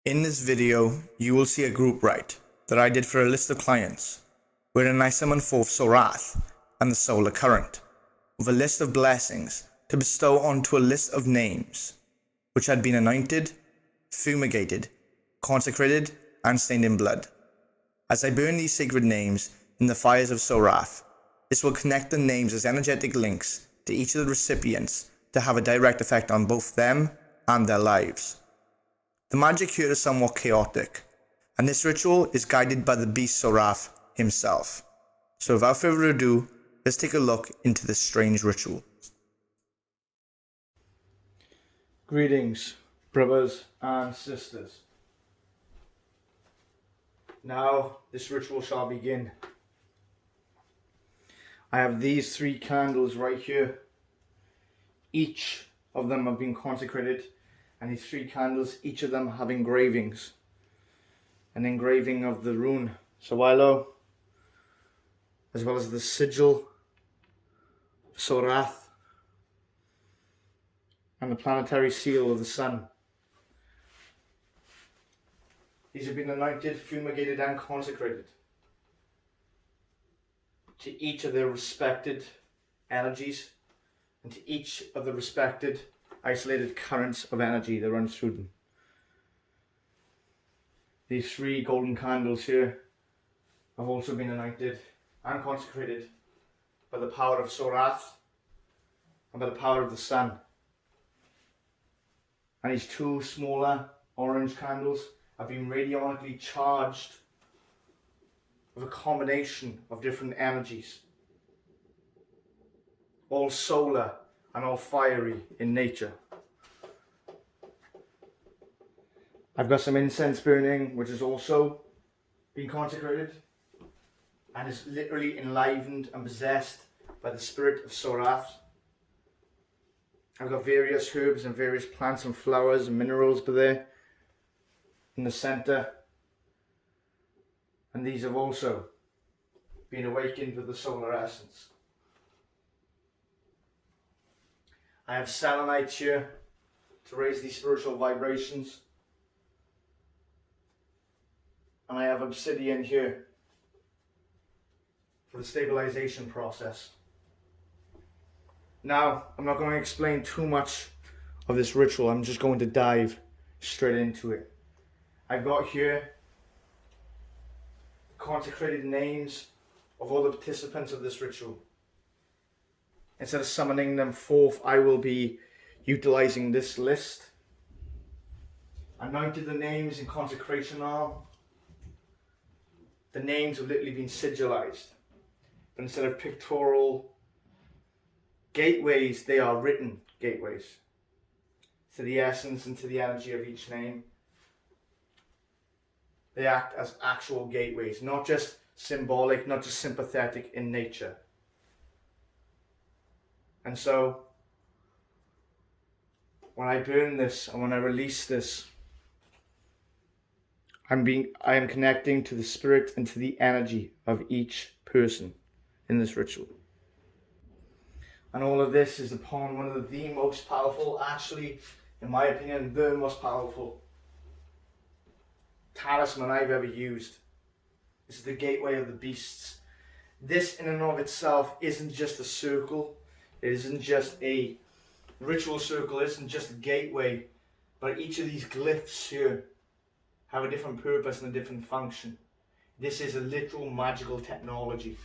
In this video, you will see a group write that I did for a list of clients, wherein I summoned forth Sorath and the solar current, with a list of blessings to bestow onto a list of names, which had been anointed, fumigated, consecrated, and stained in blood. As I burn these sacred names in the fires of Sorath, this will connect the names as energetic links to each of the recipients to have a direct effect on both them and their lives. The magic here is somewhat chaotic, and this ritual is guided by the beast Sorath himself. So without further ado, let's take a look into this strange ritual. Greetings, brothers and sisters. Now this ritual shall begin. I have these 3 candles right here. Each of them have been consecrated. And these 3 candles, each of them have engravings. An engraving of the rune Sawilo, as well as the sigil Sorath, and the planetary seal of the sun. These have been anointed, fumigated, and consecrated to each of their respected energies and to each of the respected isolated currents of energy that run through them. These 3 golden candles here have also been anointed and consecrated by the power of Sorath and by the power of the sun. And these 2 smaller orange candles have been radionically charged with a combination of different energies, all solar and all fiery in nature. I've got some incense burning, which has also been consecrated and is literally enlivened and possessed by the spirit of Sorath. I've got various herbs and various plants and flowers and minerals there in the center, and these have also been awakened with the solar essence. I have selenite here to raise these spiritual vibrations. And I have obsidian here for the stabilization process. Now, I'm not going to explain too much of this ritual. I'm just going to dive straight into it. I've got here consecrated names of all the participants of this ritual. Instead of summoning them forth, I will be utilizing this list. Anointed the names in consecration now. The names have literally been sigilized. But instead of pictorial gateways, they are written gateways to the essence and to the energy of each name. They act as actual gateways, not just symbolic, not just sympathetic in nature. And so, when I burn this and when I release this, I am connecting to the spirit and to the energy of each person in this ritual. And all of this is upon one of the most powerful, actually, in my opinion, the most powerful talisman I've ever used. This is the gateway of the beasts. This in and of itself isn't just a circle. It isn't just a ritual circle. It isn't just a gateway. But each of these glyphs here have a different purpose and a different function. This is a literal magical technology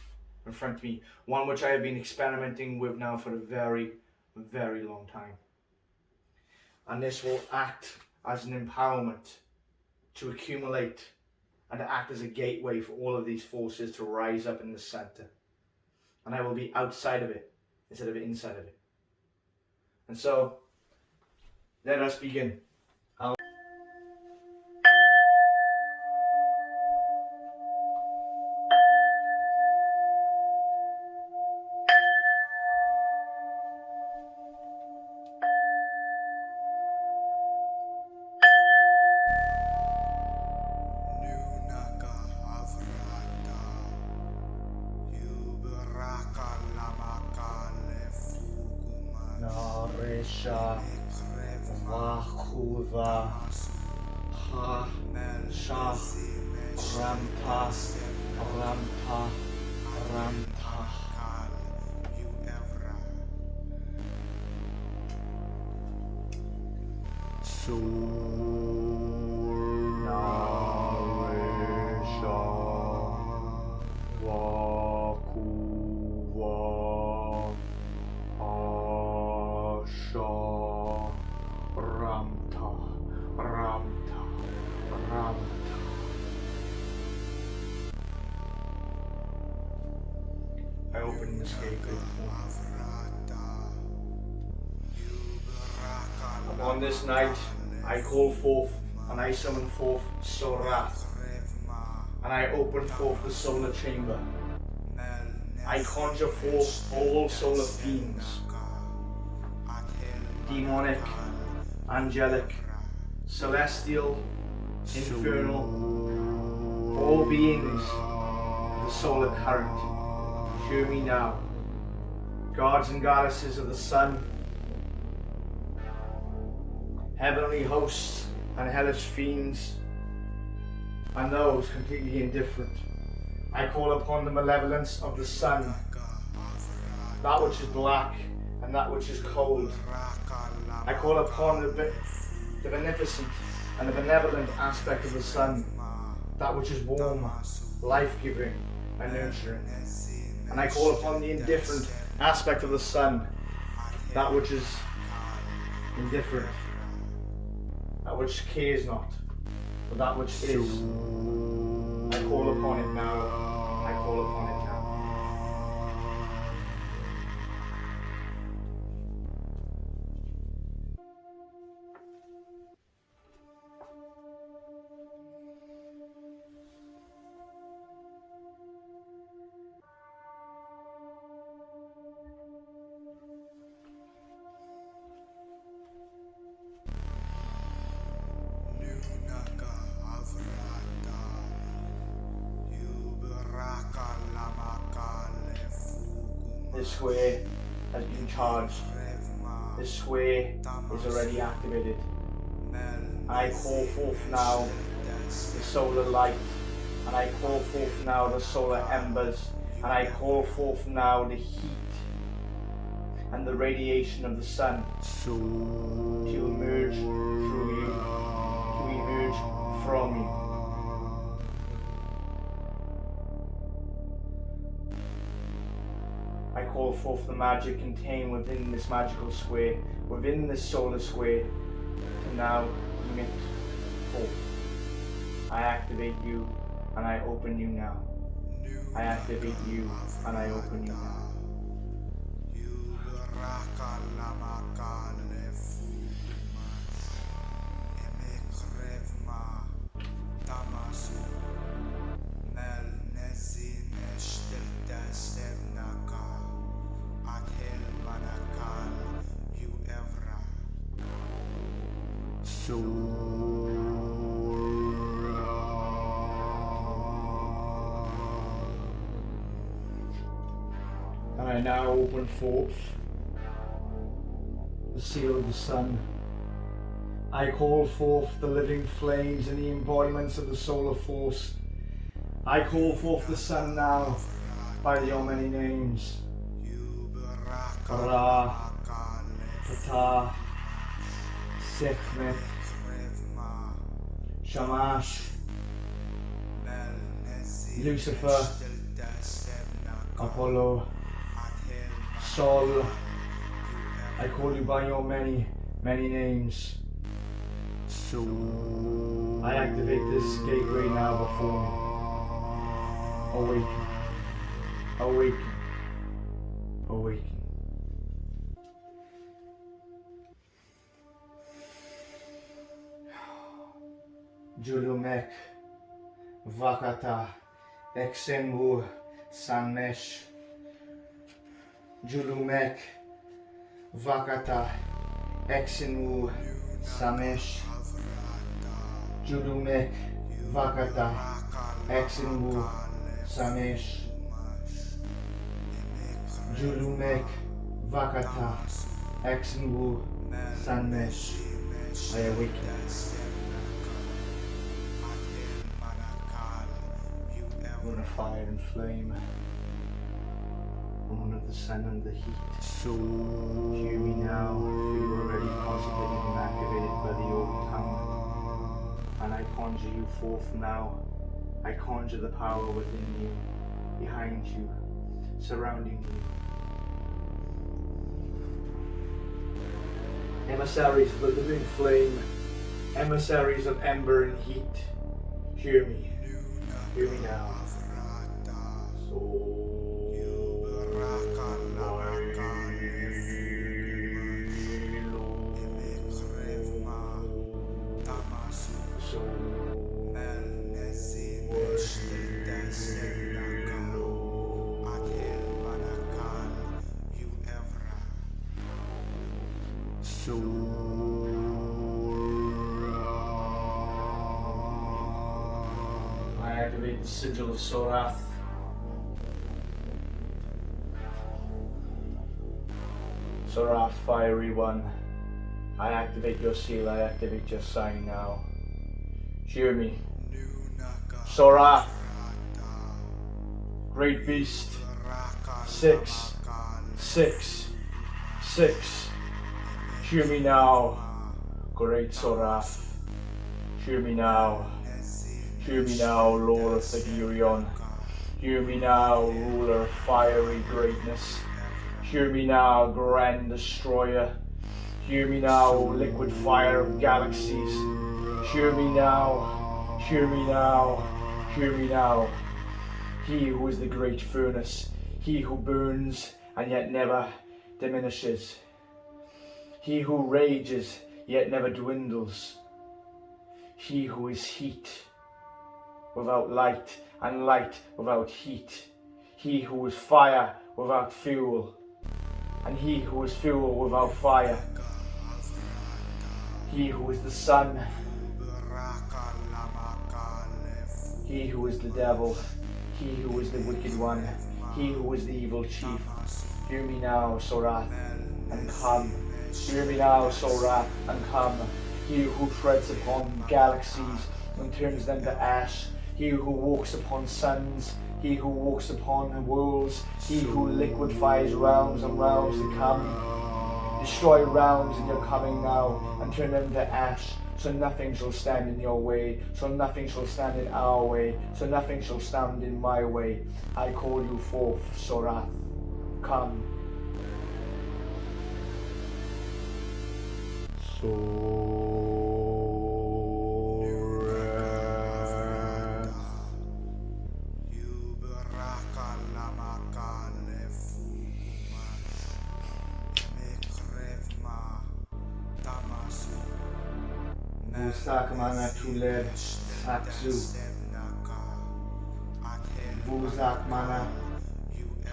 in front of me, one which I have been experimenting with now for a very, very long time. And this will act as an empowerment to accumulate and to act as a gateway for all of these forces to rise up in the center. And I will be outside of it instead of inside of it. And so, let us begin. Naresha Vaku Sha, Ramta, Ramta, Ramta. Naresha, Vakuva, Asha, Ramta, Ramta, Ramta. I open this gateway. On this night, I call forth and I summon forth Sorath, and I open forth the solar chamber. I conjure forth all solar fiends, demonic, angelic, celestial, infernal, all beings of the solar current. Hear me now. Gods and goddesses of the sun, heavenly hosts and hellish fiends, and those completely indifferent. I call upon the malevolence of the sun, that which is black and that which is cold. I call upon the beneficent and the benevolent aspect of the sun, that which is warm, life-giving and nurturing. And I call upon the indifferent aspect of the sun, that which is indifferent, that which cares not, but that which is. I call upon it now. I call upon it now. This square has been charged. This square is already activated. I call forth now the solar light, and I call forth now the solar embers, and I call forth now the heat and the radiation of the sun to emerge through you, to emerge from you. I call forth the magic contained within this magical square, within this solar square, to now emit forth. I activate you and I open you now. I activate you and I open you now. And I now open forth the seal of the sun. I call forth the living flames and the embodiments of the solar force. I call forth the sun now by your many names. Ra, Ptah, Sekhmet, Shamash, Lucifer, Apollo, Sol. I call you by your many, many names. I activate this gateway now before me. Awaken, awaken, awaken. Julumek, Vakata, Exenbu, Sanmesh. Julumek, Vakata, Exenbu, Samesh. Julumek, Vakata, Exenbu, Samesh. Julumek, Vakata, Exenbu, Samesh. I awaken. fire and flame. Woman of the sun and the heat. Hear me now, for you are already consecrated and activated by the old tongue. And I conjure you forth now. I conjure the power within you, behind you, surrounding you. Emissaries of the living flame, emissaries of ember and heat, hear me now. I activate the sigil of Sorath. Sorath, fiery one. I activate your seal, I activate your sign now. Hear me. Sorath, great beast. 6, 6, 6. Hear me now, great Sorath. Hear me now. Hear me now, Lord of Thagirion. Hear me now, ruler of fiery greatness. Hear me now, grand destroyer. Hear me now, liquid fire of galaxies. Hear me now, hear me now, hear me now. He who is the great furnace, he who burns and yet never diminishes. He who rages yet never dwindles. He who is heat without light and light without heat. He who is fire without fuel, and he who is fuel without fire. He who is the sun, he who is the devil, he who is the wicked one, he who is the evil chief. Hear me now, Sorath, and come. Hear me now, Sorath, and come. He who treads upon galaxies and turns them to ash. He who walks upon suns, he who walks upon worlds, he who liquefies realms and realms to come. Destroy realms in your coming now and turn them to ash, so nothing shall stand in your way, so nothing shall stand in our way, so nothing shall stand in my way. I call you forth, Sorath. Come. Vusakmana tuleb saksu. Vusakmana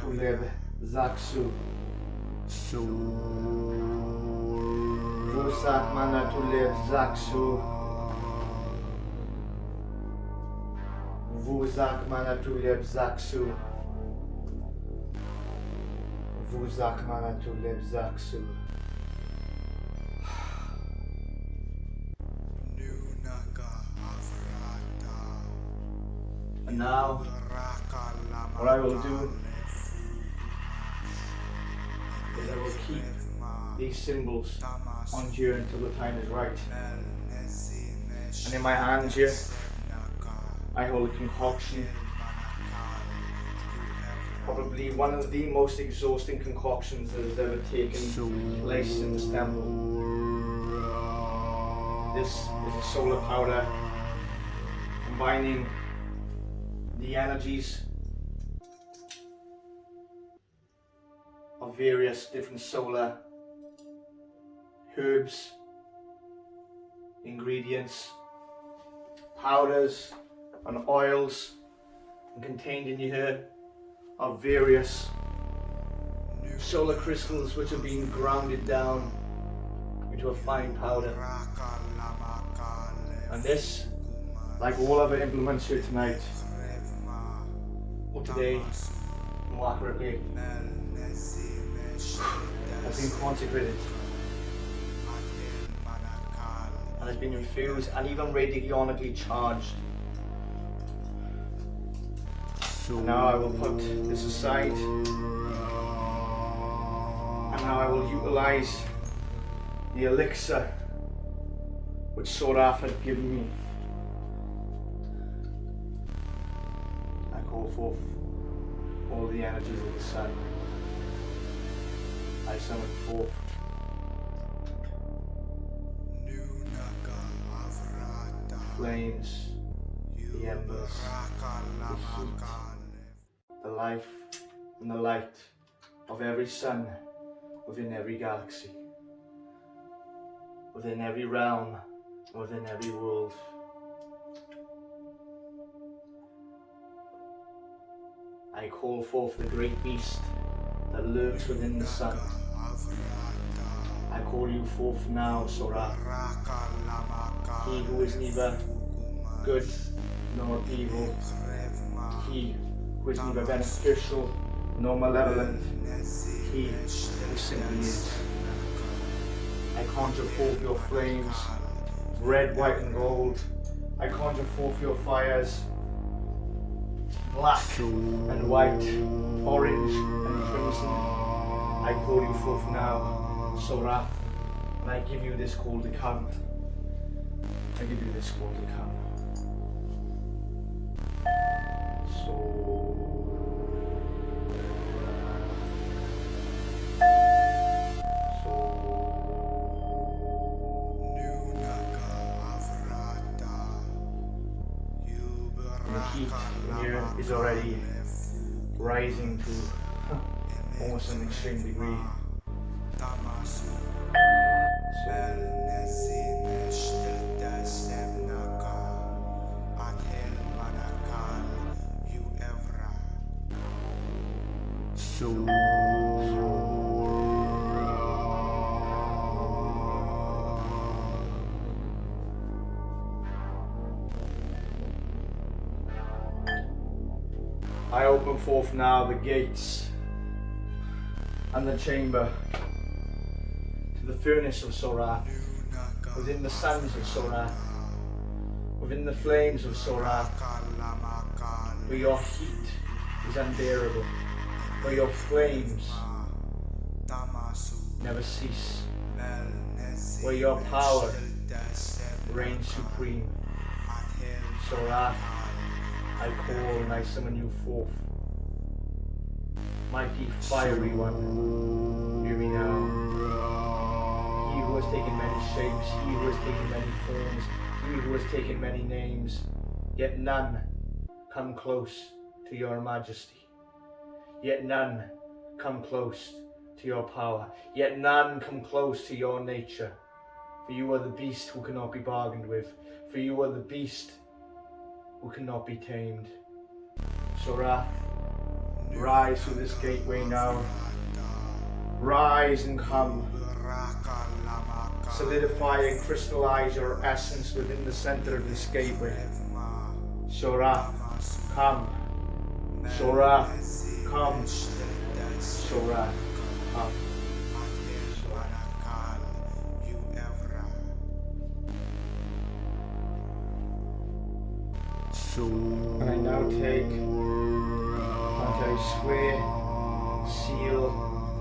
tuleb zaksu. Vusakmana tuleb zaksu. Vusakmana tuleb zaksu. Vusakmana tuleb zaksu. And now, what I will do is I will keep these symbols on here until the time is right. And in my hands here, I hold a concoction, probably one of the most exhausting concoctions that has ever taken place in this temple. This is a solar powder combining the energies of various different solar herbs, ingredients, powders and oils, and contained in here are various solar crystals which have been grounded down into a fine powder. And this, like all other implements here tonight, or today, more accurately, has been consecrated and has been infused and even radionically charged And now I will put this aside. And now I will utilize the elixir which Sorath had given me. I call forth all the energies of the sun. I summon forth flames, the embers, the heat, the life and the light of every sun within every galaxy, within every realm, within every world. I call forth the great beast that lurks within the sun. I call you forth now, Sorath. He who is neither good nor evil. He who is neither beneficial nor malevolent. He who simply is. I conjure forth your flames, red, white and gold. I conjure forth your fires, black and white, orange and crimson. I call you forth now, Sorath, and I give you this call to come. I give you this call to come. The heat here is already rising to almost an extreme degree. I open forth now the gates and the chamber to the furnace of Sorath, within the sands of Sorath, within the flames of Sorath, where your heat is unbearable, where your flames never cease, where your power reigns supreme. Sorath, I call and I summon you forth. Mighty fiery one, hear me now. He who has taken many shapes, he who has taken many forms, he who has taken many names, yet none come close to your majesty. Yet none come close to your power. Yet none come close to your nature. For you are the beast who cannot be bargained with. For you are the beast who cannot be tamed. Sorath, rise through this gateway now. Rise and come. Solidify and crystallize your essence within the center of this gateway. Sorath, come. Sorath, come. Sorath, come. And I now take planetary square, seal,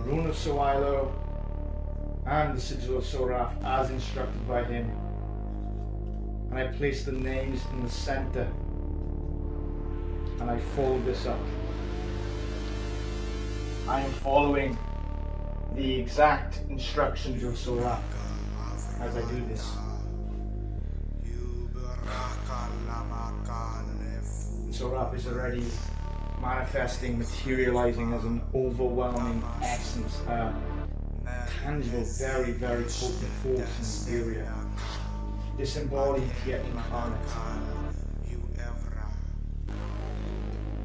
rune of Sowilo, and the sigil of Sorath as instructed by him. And I place the names in the center. And I fold this up. I am following the exact instructions of Sorath as I do this. Sorath is already manifesting, materializing as an overwhelming essence, a tangible, very, very potent force in the area. Disembodied yet incarnate.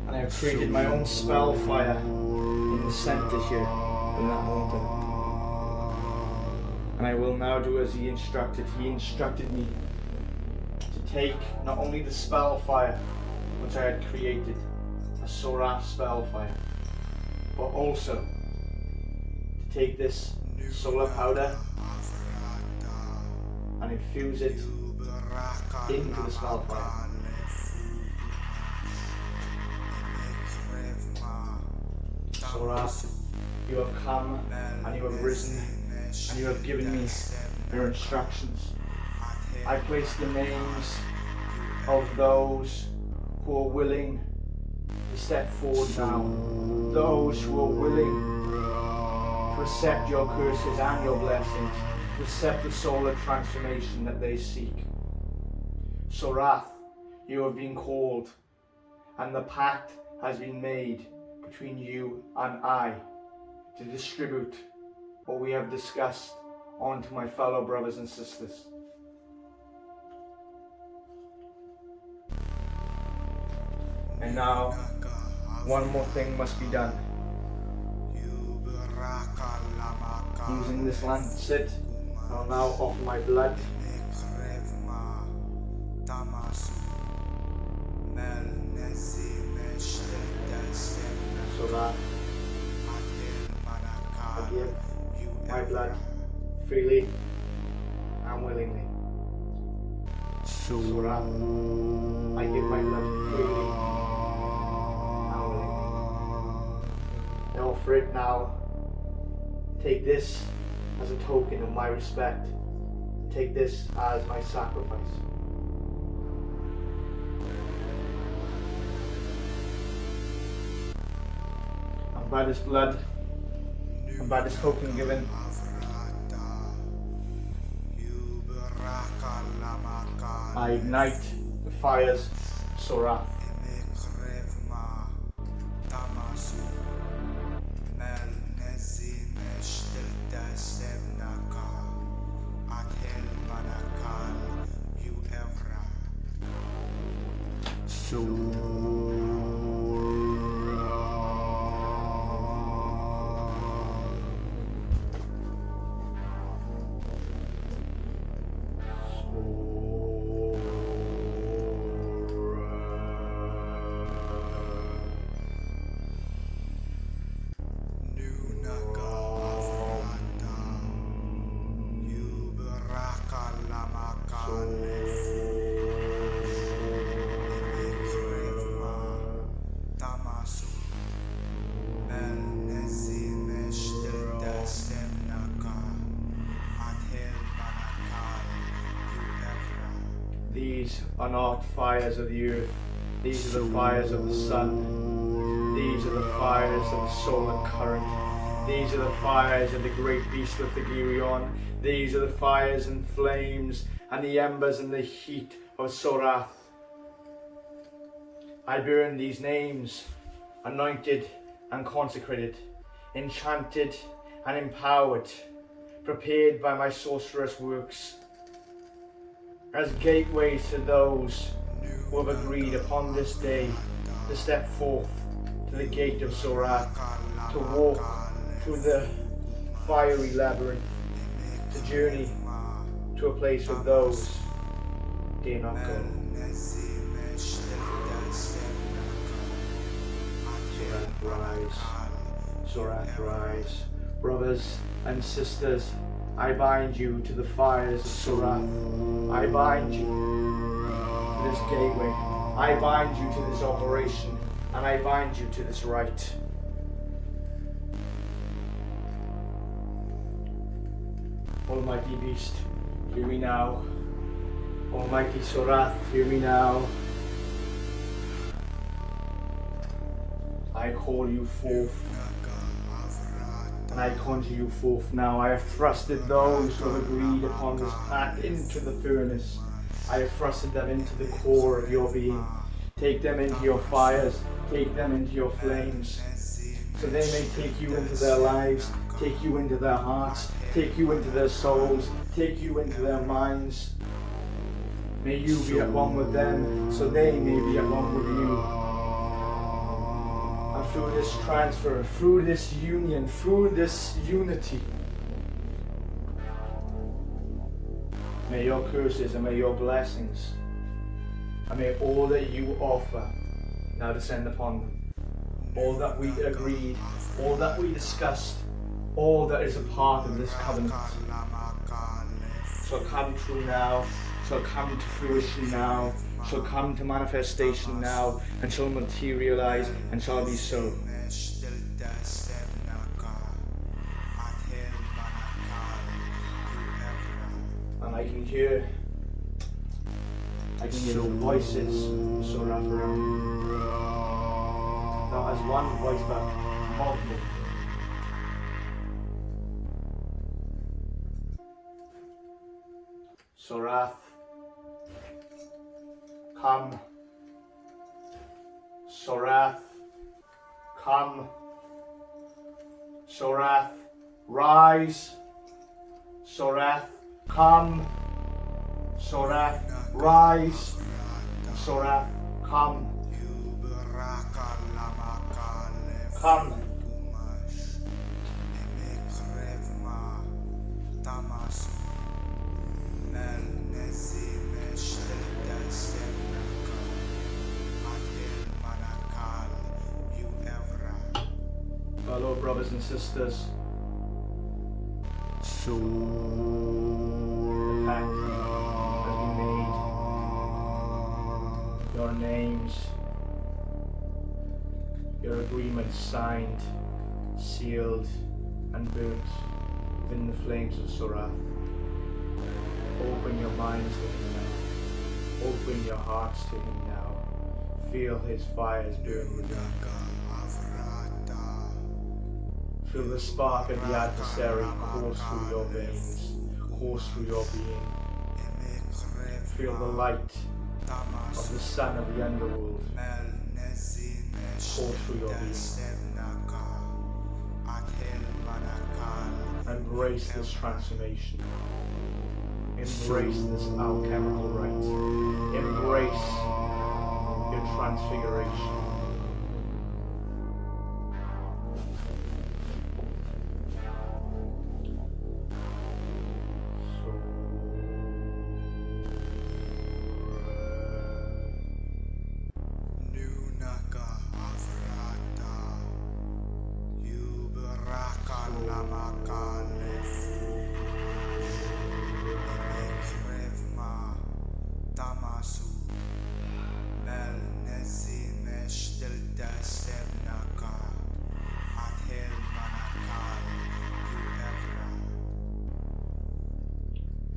And I have created my own spell fire in the center here, in that altar. And I will now do as he instructed. He instructed me to take not only the spell fire, which I had created, a Sorath spell fire, but also to take this solar powder and infuse it into the spell fire. Sorath, you have come and you have risen and you have given me your instructions. I place the names of those who are willing to step forward now, those who are willing to accept your curses and your blessings, to accept the solar transformation that they seek. Sorath, you have been called, and the pact has been made between you and I to distribute what we have discussed onto my fellow brothers and sisters. And now, one more thing must be done. Using this lancet, I'll now offer my blood. So that I give my blood freely and willingly. So that I give my blood freely and willingly. I offer it now. Take this as a token of my respect. Take this as my sacrifice. And by this blood, and by this token given, I ignite the fires of Sorath. These are not fires of the earth. These are the fires of the sun. These are the fires of the solar current. These are the fires of the great beast of Thagirion. These are the fires and flames and the embers and the heat of Sorath. I burn these names, anointed and consecrated, enchanted and empowered, prepared by my sorcerous works, as gateways to those who have agreed upon this day to step forth to the gate of Sorath, to walk through the fiery labyrinth, to journey to a place where those dare not go. Sorath rise, Sorath rise. Brothers and sisters, I bind you to the fires of Sorath. I bind you to this gateway. I bind you to this operation. And I bind you to this rite. Almighty Beast, hear me now. Almighty Sorath, hear me now. I call you forth. And I conjure you forth now. I have thrusted those who have agreed upon this pact into the furnace. I have thrusted them into the core of your being. Take them into your fires. Take them into your flames. So they may take you into their lives. Take you into their hearts. Take you into their souls. Take you into their minds. May you be at one with them, so they may be at one with you. And through this transfer, through this union, through this unity, may your curses and may your blessings, and may all that you offer now descend upon them. All that we agreed, all that we discussed, all that is a part of this covenant shall come true now, shall come to fruition now, shall come to manifestation now, and shall materialize and shall be so. And I can hear the voices of Sorath around me. Not as one voice, but multiple. Sorath, come. Sorath, come. Sorath, rise. Sorath, come. Sorath, rise. Sorath, come. Come. Hello, brothers and sisters. The pact has been made. Your names, your agreements signed, sealed, and burnt within the flames of Sorath. Open your minds to him now. Open your hearts to him now. Feel his fires burn within you. Feel the spark of the adversary course through your veins, course through your being. Feel the light of the sun of the underworld course through your being. Embrace this transformation. Embrace this alchemical rite. Embrace your transfiguration.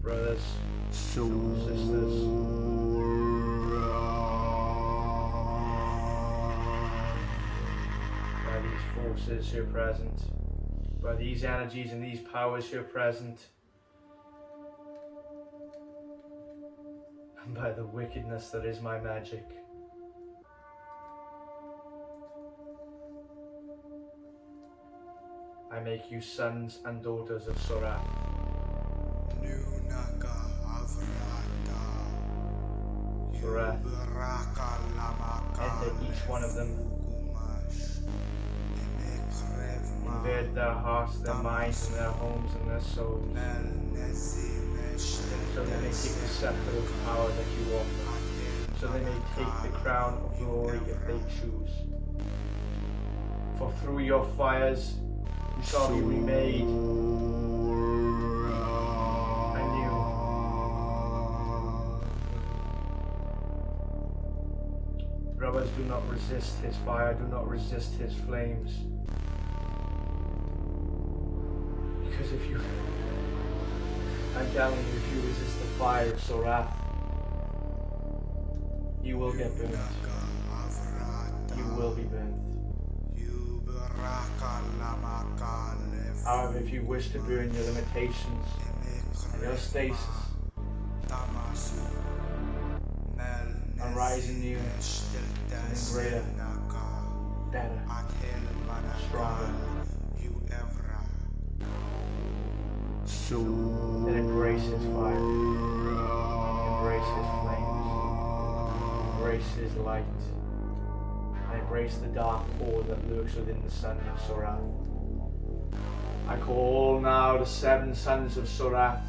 Brothers, sisters, by these forces here present, by these energies and these powers here present, and by the wickedness that is my magic, I make you sons and daughters of Sorath. Sorath, enter each one of them. Invade their hearts, their minds, and their homes and their souls. So they may take the scepter of power that you offer. So they may take the crown of glory if they choose. For through your fires you shall be remade anew. Brothers, do not resist his fire, do not resist his flames. Because if you, I'm telling you, if you resist the fire of Sorath, you will get burnt. You will be burnt. However, if you wish to burn your limitations and your stasis, arise anew, something greater, better, stronger, then embrace his fire, embrace his flames, embrace his light, and embrace the dark core that lurks within the sun of Sorath. I call now the 7 sons of Sorath.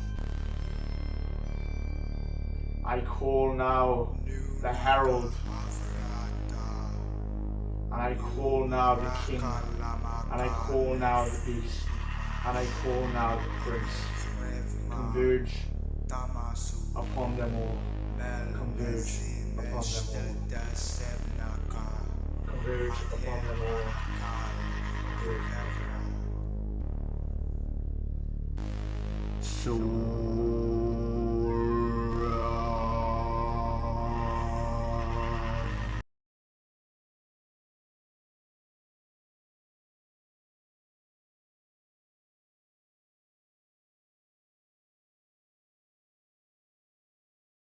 I call now the herald, and I call now the king, and I call now the beast, and I call now the prince. Converge upon them all. Converge upon them all. Converge upon them all. So